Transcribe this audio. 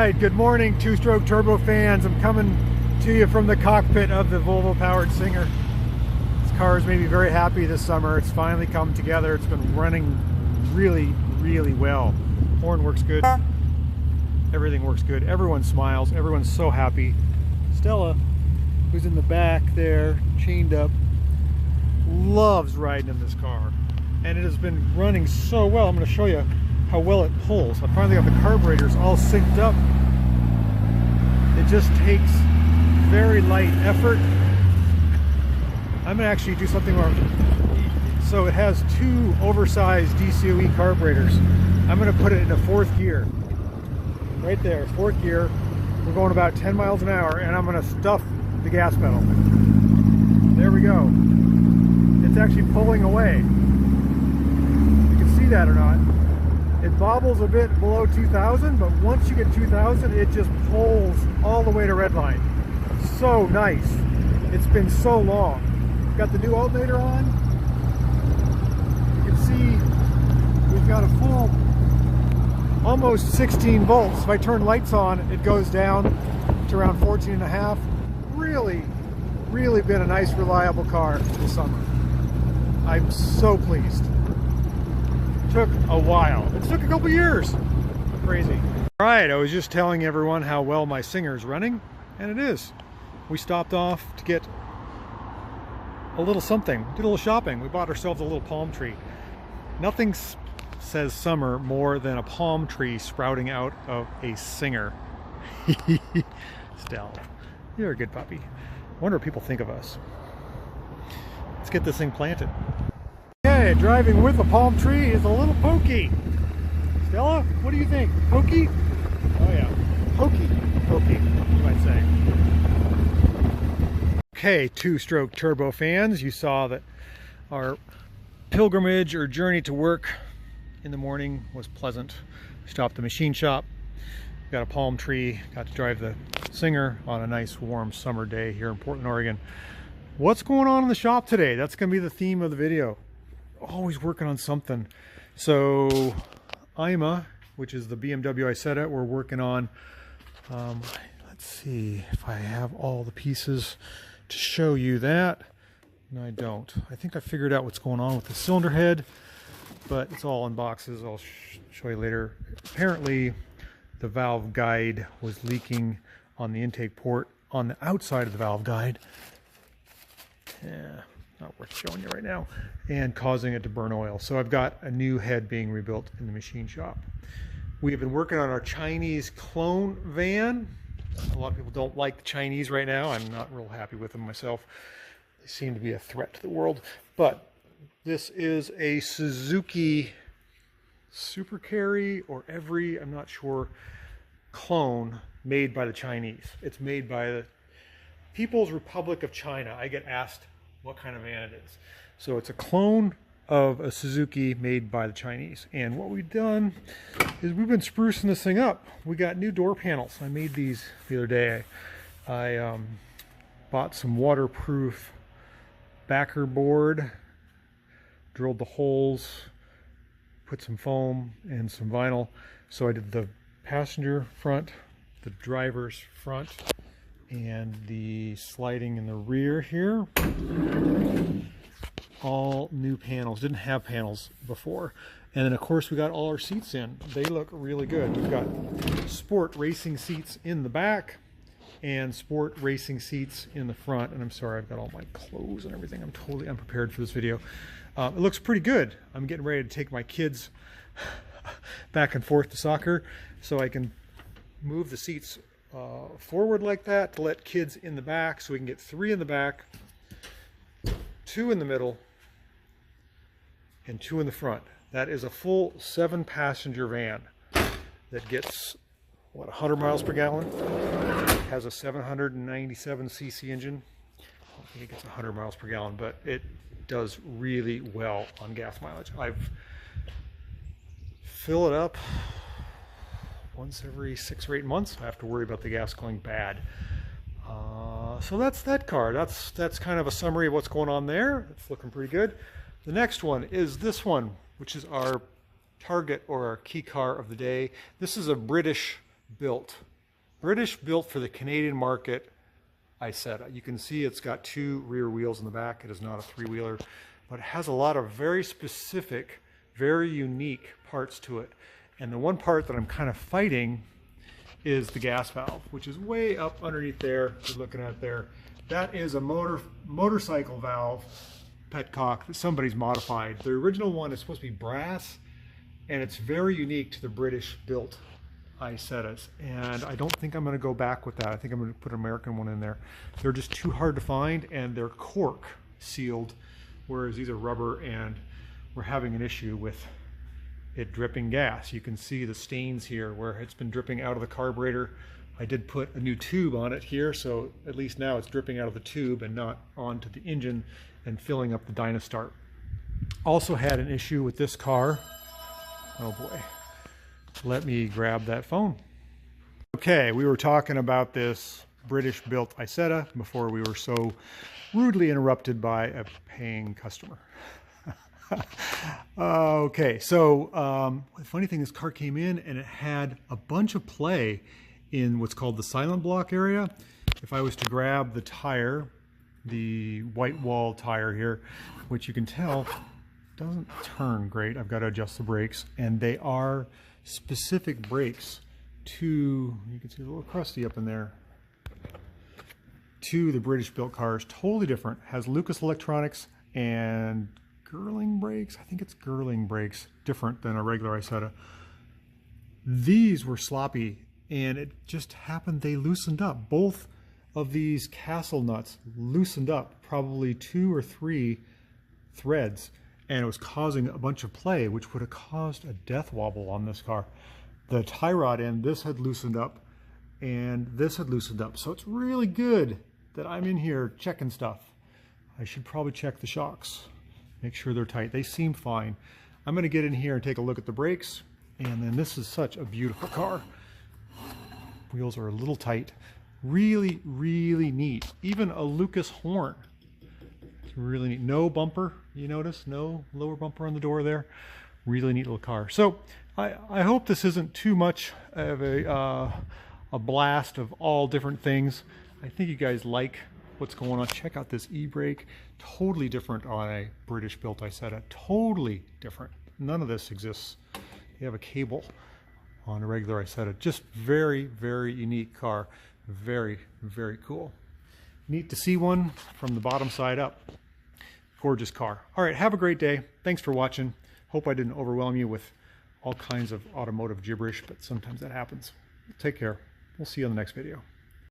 Right, good morning, two-stroke turbo fans. I'm coming to you from the cockpit of the Volvo-powered Singer. This car has made me very happy this summer. It's finally come together. It's been running really, really well. Horn works good. Everything works good. Everyone smiles. Everyone's so happy. Stella, who's in the back there, chained up, loves riding in this car. And it has been running so well. I'm going to show you how well it pulls. I finally got the carburetors all synced up. It just takes very light effort. I'm gonna actually do something more. So it has two oversized DCOE carburetors. I'm gonna put it in a fourth gear. Right there, fourth gear. We're going about 10 miles an hour and I'm gonna stuff the gas pedal. There we go. It's actually pulling away. You can see that or not. It bobbles a bit below 2,000, but once you get 2,000, it just pulls all the way to redline. So nice. It's been so long. Got the new alternator on. You can see we've got a full almost 16 volts. If I turn lights on, it goes down to around 14 and a half. Really, really been a nice, reliable car this summer. I'm so pleased. Took a while. It took a couple years. Crazy. All right, I was just telling everyone how well my Singer is running, and it is. We stopped off to get a little something. Did a little shopping. We bought ourselves a little palm tree. Nothing says summer more than a palm tree sprouting out of a Singer. Stella, you're a good puppy. I wonder what people think of us. Let's get this thing planted. Okay, driving with a palm tree is a little pokey. Stella, what do you think? Pokey? Oh yeah, pokey, you might say. Okay, two-stroke turbo fans, you saw that our pilgrimage or journey to work in the morning was pleasant. Stopped the machine shop, got a palm tree, got to drive the Singer on a nice warm summer day here in Portland, Oregon. What's going on in the shop today? That's going to be the theme of the video. Always working on something. So IMA, which is the BMW Isetta, we're working on. Let's see if I have all the pieces to show you that. No, I don't. I think I figured out what's going on with the cylinder head, but it's all in boxes. I'll show you later. Apparently the valve guide was leaking on the intake port on the outside of the valve guide. Yeah, not worth showing you right now, and causing it to burn oil. So I've got a new head being rebuilt in the machine shop. We have been working on our Chinese clone van. A lot of people don't like the Chinese right now. I'm not real happy with them myself. They seem to be a threat to the world. But this is a Suzuki Super Carry or Every, I'm not sure, clone made by the Chinese. It's made by the People's Republic of China. I get asked what kind of van it is. So it's a clone of a Suzuki made by the Chinese. And what we've done is we've been sprucing this thing up. We got new door panels. I made these the other day. I bought some waterproof backer board, drilled the holes, put some foam and some vinyl. So I did the passenger front, the driver's front, and the sliding in the rear here. All new panels. Didn't have panels before. And then of course we got all our seats in. They look really good. We've got sport racing seats in the back and sport racing seats in the front. And I'm sorry, I've got all my clothes and everything. I'm totally unprepared for this video. It looks pretty good. I'm getting ready to take my kids back and forth to soccer, so I can move the seats forward like that to let kids in the back, so we can get 3 in the back, 2 in the middle, and 2 in the front. That is a full 7-passenger van that gets, what, 100 miles per gallon? Has a 797cc engine. I don't think it gets 100 miles per gallon, but it does really well on gas mileage. I've fill it up once every 6 or 8 months. I have to worry about the gas going bad. So that's that car. That's kind of a summary of what's going on there. It's looking pretty good. The next one is this one, which is our target or our key car of the day. This is a British built British built for the Canadian market Isetta. You can see it's got 2 rear wheels in the back. It is not a 3-wheeler, but it has a lot of very specific, very unique parts to it. And the one part that I'm kind of fighting is the gas valve, which is way up underneath there. You're looking at there. That is a motorcycle valve petcock that somebody's modified. The original one is supposed to be brass, and it's very unique to the British built Isettas, and I don't think I'm going to go back with that. I think I'm going to put an American one in there. They're just too hard to find, and they're cork sealed, whereas these are rubber, and we're having an issue with it dripping gas. You can see the stains here where it's been dripping out of the carburetor. I did put a new tube on it here, so at least now it's dripping out of the tube and not onto the engine and filling up the Dynastart. Also had an issue with this car. Oh boy. Let me grab that phone. Okay, we were talking about this British-built Isetta before we were so rudely interrupted by a paying customer. Okay, so the funny thing, this car came in and it had a bunch of play in what's called the silent block area. If I was to grab the tire, the white wall tire here, which you can tell doesn't turn great. I've got to adjust the brakes, and they are specific brakes to, you can see a little crusty up in there, to the British built cars. Totally different. Has Lucas Electronics and Girling brakes. I think it's Girling brakes, different than a regular Isetta. These were sloppy, and it just happened they loosened up. Both of these castle nuts loosened up, probably 2 or 3 threads, and it was causing a bunch of play, which would have caused a death wobble on this car. The tie rod end, this had loosened up, and this had loosened up. So it's really good that I'm in here checking stuff. I should probably check the shocks, make sure they're tight. They seem fine. I'm going to get in here and take a look at the brakes, and then this is such a beautiful car. Wheels are a little tight. Really, really neat. Even a Lucas horn. It's really neat. No bumper, you notice? No lower bumper on the door there. Really neat little car. So I hope this isn't too much of a blast of all different things. I think you guys like what's going on. Check out this e-brake. Totally different on a British built Isetta. Totally different. None of this exists. You have a cable on a regular Isetta. Just very, very unique car. Very, very cool. Neat to see one from the bottom side up. Gorgeous car. All right, have a great day. Thanks for watching. Hope I didn't overwhelm you with all kinds of automotive gibberish, but sometimes that happens. Take care. We'll see you on the next video.